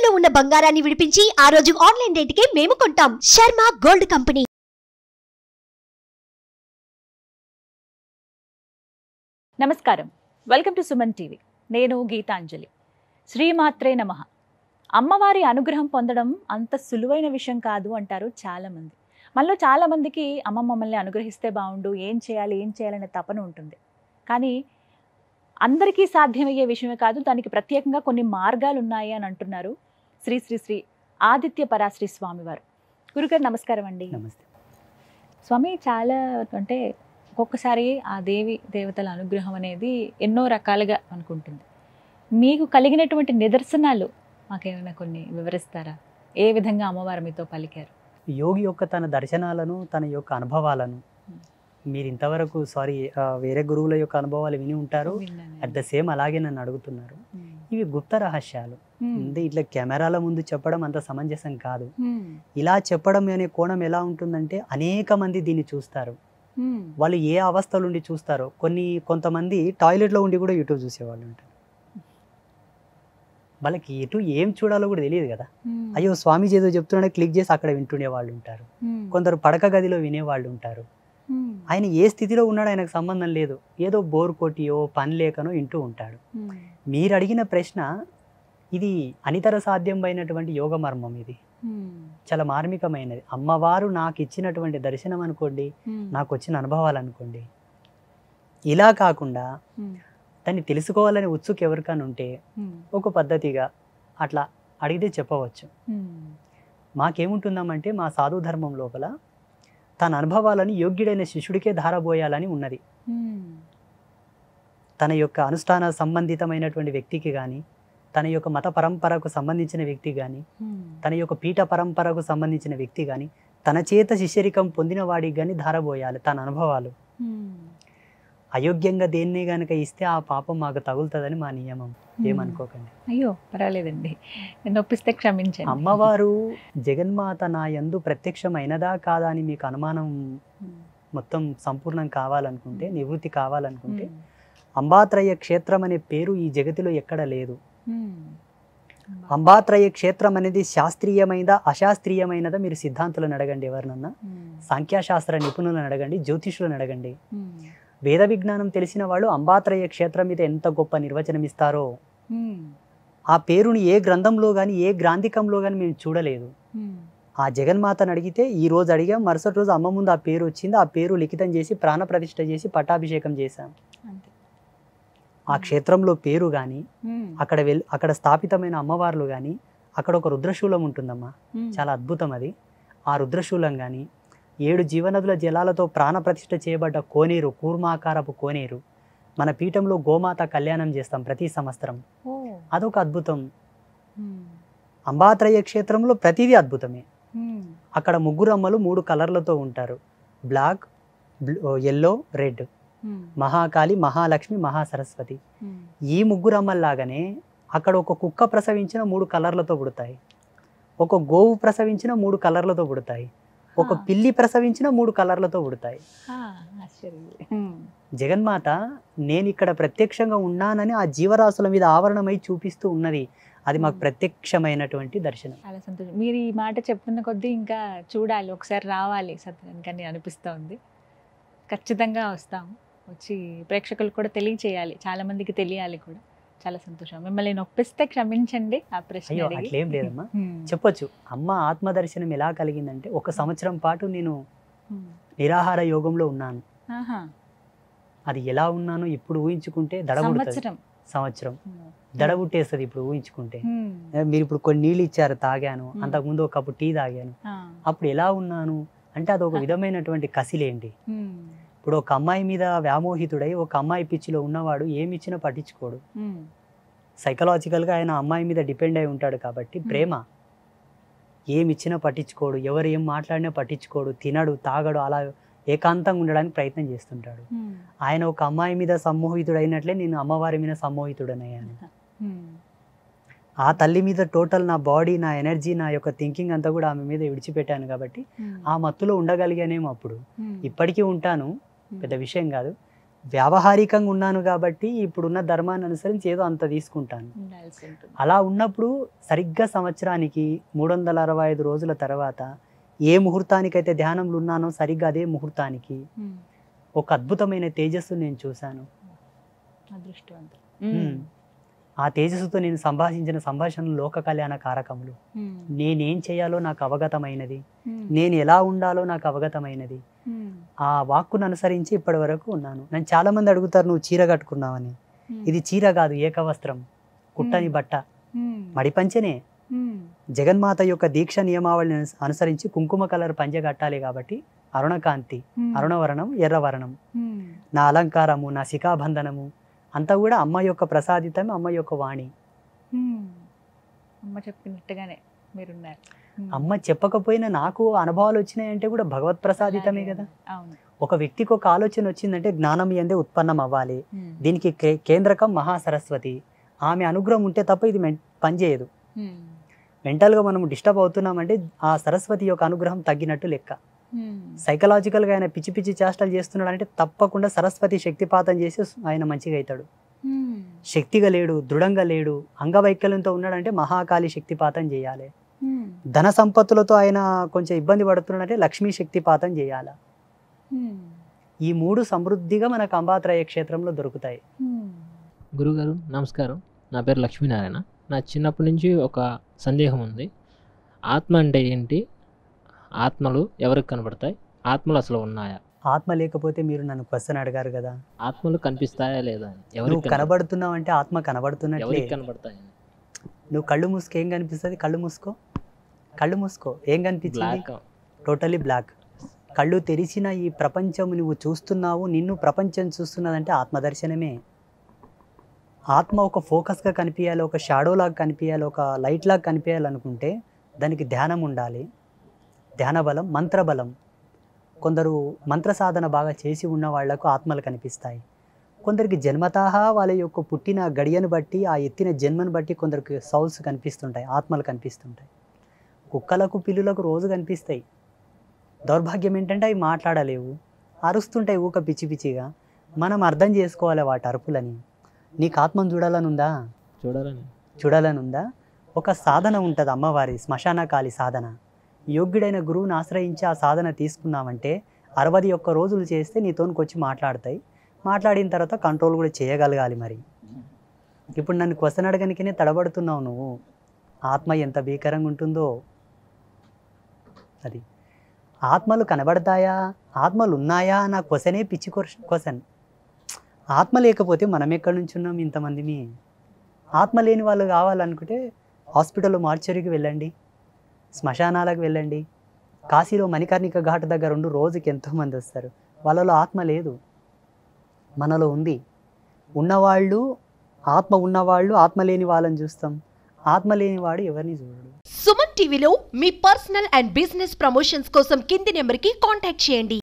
తాకట్టులో ఉన్న బంగారాన్ని విడిపించి ఆ రోజు ఆన్లైన్ రేటుకే మేము కొంటాం. Sharma gold company. నమస్కారం, వెల్కమ్ టు సుమన్ టీవీ. నేను గీతాంజలి. శ్రీమాత్రే నమః. అమ్మవారి అనుగ్రహం పొందడం అంత సులువైన విషయం కాదు అంటారు చాలామంది. మనలో చాలామందికి అమ్మ మమ్మల్ని అనుగ్రహిస్తే బాగుండు, ఏం చేయాలనే తపన ఉంటుంది. కానీ అందరికీ సాధ్యమయ్యే విషయమే కాదు, దానికి ప్రత్యేకంగా కొన్ని మార్గాలు ఉన్నాయి అని అంటున్నారు శ్రీ శ్రీ శ్రీ ఆదిత్య పరాశ్రీ స్వామివారు. గురుగారు నమస్కారం అండి. నమస్తే స్వామి. చాలా అంటే ఒక్కొక్కసారి ఆ దేవతల అనుగ్రహం అనేది ఎన్నో రకాలుగా అనుకుంటుంది. మీకు కలిగినటువంటి నిదర్శనాలు మాకేమైనా కొన్ని వివరిస్తారా? ఏ విధంగా అమ్మవారు మీతో పలికారు? యోగి యొక్క తన దర్శనాలను, తన యొక్క అనుభవాలను మీరు ఇంతవరకు వేరే గురువుల యొక్క అనుభవాలు విని ఉంటారు. అట్ ద సేమ్ అలాగే నన్ను అడుగుతున్నారు. ఇవి గుప్త రహస్యాలు. అంటే ఇట్లా కెమెరాల ముందు చెప్పడం అంత సమంజసం కాదు. ఇలా చెప్పడం అనే కోణం ఎలా ఉంటుందంటే, అనేక మంది దీన్ని చూస్తారు. వాళ్ళు ఏ అవస్థలు ఉండి చూస్తారో. కొంతమంది టాయిలెట్లో ఉండి కూడా యూట్యూబ్ చూసేవాళ్ళు ఉంటారు. వాళ్ళకి ఏం చూడాలో కూడా తెలియదు కదా. అయ్యో స్వామీజీ ఏదో చెప్తున్నాడే క్లిక్ చేసి అక్కడ వింటుండే వాళ్ళు ఉంటారు. కొందరు పడక గదిలో వినేవాళ్ళు ఉంటారు. ఆయన ఏ స్థితిలో ఉన్నాడో ఆయనకు సంబంధం లేదు. ఏదో బోర్ కొట్టియో పని లేకనో వింటూ ఉంటాడు. మీరు అడిగిన ప్రశ్న, ఇది అనితర సాధ్యమైనటువంటి యోగ మర్మం. ఇది చాలా మార్మికమైనది. అమ్మవారు నాకు ఇచ్చినటువంటి దర్శనం అనుకోండి, నాకు వచ్చిన అనుభవాలు అనుకోండి. ఇలా కాకుండా దాన్ని తెలుసుకోవాలనే ఉత్సుకు ఎవరికైనా ఉంటే ఒక పద్ధతిగా అట్లా అడిగితే చెప్పవచ్చు. మాకేముంటుందామంటే, మా సాధు ధర్మం లోపల తన అనుభవాలని యోగ్యుడైన శిష్యుడికే ధారబోయాలని ఉన్నది. తన యొక్క అనుష్ఠాన సంబంధితమైనటువంటి వ్యక్తికి కానీ, తన యొక్క మత పరంపరకు సంబంధించిన వ్యక్తి కానీ, తన యొక్క పీఠ పరంపరకు సంబంధించిన వ్యక్తి కానీ, తన చేత శిష్యరికం పొందిన వాడికి కానీ ధారబోయాలి తన అనుభవాలు. అయోగ్యంగా దేన్ని గనక ఇస్తే ఆ పాపం మాకు తగులుతుందని మా నియమం. ఏమనుకోకండి. అయ్యో పర్వాలేదండి, నొప్పిస్తే క్షమించండి. అమ్మవారు జగన్మాత నా యందు ప్రత్యక్షమైనదా కాదా అని మీకు అనుమానం మొత్తం సంపూర్ణం కావాలనుకుంటే, నివృత్తి కావాలనుకుంటే, అంబాత్రయ క్షేత్రం అనే పేరు ఈ జగతిలో ఎక్కడ లేదు. అంబాత్రయ క్షేత్రం అనేది శాస్త్రీయమైనదా అశాస్త్రీయమైనదా మీరు సిద్ధాంతులను అడగండి, ఎవరినన్నా సాంఖ్యశాస్త్ర నిపుణులను అడగండి, జ్యోతిషులను అడగండి. వేద విజ్ఞానం తెలిసిన వాళ్ళు అంబాత్రయ క్షేత్రం మీద ఎంత గొప్ప నిర్వచనం ఇస్తారో. ఆ పేరుని ఏ గ్రంథంలో కానీ ఏ గ్రాంధికంలో కానీ మేము చూడలేదు. ఆ జగన్మాతను అడిగితే, ఈ రోజు అడిగాం, మరుసటి రోజు అమ్మ ముందు ఆ పేరు వచ్చింది. ఆ పేరు లిఖితం చేసి ప్రాణప్రతిష్ఠ చేసి పట్టాభిషేకం చేశాం. ఆ క్షేత్రంలో పేరు కానీ, అక్కడ స్థాపితమైన అమ్మవార్లు కానీ, అక్కడ ఒక రుద్రశూలం ఉంటుందమ్మా, చాలా అద్భుతం అది. ఆ రుద్రశూలం కానీ, 7 జీవనదుల జలాలతో ప్రాణప్రతిష్ఠ చేయబడ్డ కోనేరు, కూర్మాకారపు కోనేరు. మన పీఠంలో గోమాత కళ్యాణం చేస్తాం ప్రతి సంవత్సరం. అదొక అద్భుతం. అంబాత్రయ క్షేత్రంలో ప్రతిదీ అద్భుతమే. అక్కడ 3 అమ్మలు 3 కలర్లతో ఉంటారు. Black, yellow, red. Mahakali, Mahalakshmi, Mahasaraswati. ఈ 3 అమ్మల్లాగానే అక్కడ ఒక కుక్క ప్రసవించిన 3 కలర్లతో పుడతాయి. ఒక గోవు ప్రసవించిన 3 కలర్లతో పుడతాయి. ఒక పిల్లి ప్రసవించిన 3 కలర్లతో పుడతాయి. జగన్మాత నేను ఇక్కడ ప్రత్యక్షంగా ఉన్నానని ఆ జీవరాశుల మీద ఆవరణమై చూపిస్తూ ఉన్నది. అది మాకు ప్రత్యక్షమైనటువంటి దర్శనం. చాలా సంతోషం. మీరు ఈ మాట చెప్తున్న కొద్దీ ఇంకా చూడాలి, ఒకసారి రావాలి సత్యానికి అనిపిస్తోంది. ఖచ్చితంగా వస్తాము. వచ్చి ప్రేక్షకులు కూడా తెలియచేయాలి, చాలా మందికి తెలియాలి కూడా. చాలా సంతోషం. మిమ్మల్ని నొప్పిస్తే క్షమించండి. ఆ ప్రశ్న అట్లేం లేదమ్మా, చెప్పొచ్చు. అమ్మ ఆత్మదర్శనం ఎలా కలిగిందంటే, 1 సంవత్సరం పాటు నేను నిరాహార యోగంలో ఉన్నాను. అది ఎలా ఉన్నానో ఇప్పుడు ఊహించుకుంటే సంవత్సరం దడబుట్టేస్తుంది. ఇప్పుడు ఊహించుకుంటే మీరు ఇప్పుడు కొన్ని నీళ్ళు ఇచ్చారు, తాగాను. అంతకుముందు ఒక కప్పు టీ తాగాను. అప్పుడు ఎలా ఉన్నాను అంటే, అది ఒక విధమైనటువంటి కసిలేంటి. ఇప్పుడు ఒక అమ్మాయి మీద వ్యామోహితుడై ఒక అమ్మాయి పిచ్చిలో ఉన్నవాడు ఏమిచ్చినా పట్టించుకోడు. సైకలాజికల్గా ఆయన అమ్మాయి మీద డిపెండ్ అయి ఉంటాడు కాబట్టి, ప్రేమ ఏమిచ్చినా పట్టించుకోడు, ఎవరు ఏం మాట్లాడినా పట్టించుకోడు, తినడు, తాగడు, అలా ఏకాంతంగా ఉండడానికి ప్రయత్నం చేస్తుంటాడు. ఆయన ఒక అమ్మాయి మీద సమ్మోహితుడైనట్లే నేను అమ్మవారి మీద సమ్మోహితుడనయ్యాను. ఆ తల్లి మీద టోటల్ నా బాడీ, నా ఎనర్జీ, నా యొక్క థింకింగ్ అంతా కూడా ఆమె మీద విడిచిపెట్టాను కాబట్టి ఆ మత్తులో ఉండగలిగానేమో. అప్పుడు ఇప్పటికీ ఉంటాను, పెద్ద విషయం కాదు. వ్యావహారికంగా ఉన్నాను కాబట్టి ఇప్పుడున్న ధర్మాన్ని అనుసరించి ఏదో అంత తీసుకుంటాను. అలా ఉన్నప్పుడు సరిగ్గా సంవత్సరానికి 365 రోజుల తర్వాత ఏ ముహూర్తానికైతే ధ్యానంలో ఉన్నానో సరిగ్గా అదే ముహూర్తానికి ఒక అద్భుతమైన తేజస్సు నేను చూశాను. ఆ తేజస్సుతో నేను సంభాషించిన సంభాషణలు లోక కళ్యాణ కారకములు. నేనేం చేయాలో నాకు అవగతమైనది, నేను ఎలా ఉండాలో నాకు అవగతమైనది. ఆ వాక్కును అనుసరించి ఇప్పటి వరకు ఉన్నాను. నన్ను చాలా మంది అడుగుతారు, నువ్వు చీర కట్టుకున్నావని. ఇది చీర కాదు, ఏకవస్త్రం, కుట్టని బట్ట, మడిపంచనే. జగన్మాత యొక్క దీక్ష నియమావళిని అనుసరించి కుంకుమ కలర్ పంచె కట్టాలి కాబట్టి అరుణకాంతి, అరుణవర్ణం, ఎర్రవర్ణం. నా అలంకారము, నా శిఖాబంధనము అంతా కూడా అమ్మ యొక్క ప్రసాదితమే, అమ్మ యొక్క వాణి. అమ్మ చెప్పినట్టుగానే మీరున్నారు. అమ్మ చెప్పకపోయినా నాకు అనుభవాలు వచ్చినాయంటే కూడా భగవత్ ప్రసాదితమే కదా. ఒక వ్యక్తికి ఒక ఆలోచన వచ్చిందంటే జ్ఞానం ఎందే ఉత్పన్నం అవ్వాలి. దీనికి కేంద్రకం మహాసరస్వతి. ఆమె అనుగ్రహం ఉంటే తప్ప ఇది పనిచేయదు. మెంటల్గా మనం డిస్టర్బ్ అవుతున్నామంటే ఆ సరస్వతి యొక్క అనుగ్రహం తగ్గినట్టు లెక్క. సైకలాజికల్గా ఆయన పిచ్చి పిచ్చి చేష్టలు చేస్తున్నాడు అంటే తప్పకుండా సరస్వతి శక్తిపాతం చేసి ఆయన మంచిగా అవుతాడు. శక్తిగా లేడు, దృఢంగా లేడు, అంగవైకల్యంతో ఉన్నాడంటే మహాకాళి శక్తిపాతం చేయాలి. ధన సంపత్తులతో ఆయన కొంచెం ఇబ్బంది పడుతున్నాడంటే లక్ష్మీ శక్తిపాతం చేయాలి. ఈ 3 సమృద్ధిగా మనకు అంబాత్రయ క్షేత్రంలో దొరుకుతాయి. గురుగారు నమస్కారం, నా పేరు లక్ష్మీనారాయణ. నా చిన్నప్పటి నుంచి ఒక సందేహం ఉంది. ఆత్మ అంటే ఏంటి? ఆత్మలు ఎవరికి కనబడతాయి? ఆత్మలు అసలు ఉన్నాయా? ఆత్మ లేకపోతే మీరు నన్ను క్వశ్చన్ అడిగారు కదా, ఆత్మలు కనిపిస్తాయా లేదా? ఎవరికి కనబడుతున్నావు అంటే ఆత్మ కనబడుతున్నట్లే. కనబడతాయి. నువ్వు కళ్ళు మూసుకో, ఏం కనిపిస్తుంది? కళ్ళు మూసుకో, కళ్ళు మూసుకో, ఏం కనిపించింది? Totally black. కళ్ళు తెరిచిన ఈ ప్రపంచం నువ్వు చూస్తున్నావు, నిన్ను ప్రపంచం చూస్తున్నదంటే ఆత్మదర్శనమే. ఆత్మ ఒక ఫోకస్గా కనిపించాలి, ఒక షాడో లాగా కనిపించాలి, ఒక లైట్ లాగా కనిపించాలనుకుంటే దానికి ధ్యానం ఉండాలి. ధ్యాన బలం, మంత్రబలం. కొందరు మంత్ర సాధన బాగా చేసి ఉన్న వాళ్లకు ఆత్మలు కనిపిస్తాయి. కొందరికి జన్మతః వాళ్ళ యొక్క పుట్టిన గడియను బట్టి, ఆ ఎత్తిన జన్మను బట్టి కొందరికి సౌల్స్ కనిపిస్తుంటాయి, ఆత్మలు కనిపిస్తుంటాయి. కుక్కలకు, పిల్లులకు రోజు కనిపిస్తాయి. దౌర్భాగ్యం ఏంటంటే అవి మాట్లాడలేవు, అరుస్తుంటాయి ఊక పిచ్చి పిచ్చిగా. మనం అర్థం చేసుకోవాలి వాటి అరుపులని. నీకు ఆత్మను చూడాలనుందా? చూడాలనుందా? ఒక సాధన ఉంటుంది అమ్మవారి, శ్మశానకాళి సాధన. యోగ్యుడైన గురువుని ఆశ్రయించి ఆ సాధన తీసుకున్నామంటే 61 రోజులు చేస్తే నీతోనికి వచ్చి మాట్లాడతాయి. మాట్లాడిన తర్వాత కంట్రోల్ కూడా చేయగలగాలి. మరి ఇప్పుడు నన్ను క్వశ్చన్ అడగనికనే తడబడుతున్నావు నువ్వు. ఆత్మ ఎంత భీకరంగా ఉంటుందో. అది ఆత్మలు కనబడతాయా, ఆత్మలు ఉన్నాయా నా క్వశ్చనే పిచ్చి క్వశ్చన్. ఆత్మ లేకపోతే మనం ఎక్కడి నుంచి ఉన్నాం ఇంతమందిని? ఆత్మ లేని వాళ్ళు కావాలనుకుంటే హాస్పిటల్లో మార్చరీకి వెళ్ళండి, శ్మశానాలకు వెళ్ళండి. కాశీలో మణికర్ణిక ఘాట్ దగ్గర ఉండి రోజుకి ఎంతోమంది వస్తారు. వాళ్ళలో ఆత్మ లేదు, మనలో ఉంది. ఉన్నవాళ్ళు, ఆత్మ ఉన్నవాళ్ళు, ఆత్మ లేని వాళ్ళని చూస్తాం. ఆత్మ లేనివాడు ఎవరిని చూడడు. సుమన్ టీవీలో మీ పర్సనల్ అండ్ బిజినెస్ ప్రమోషన్స్ కోసం కింది నెంబర్కి కాంటాక్ట్ చేయండి.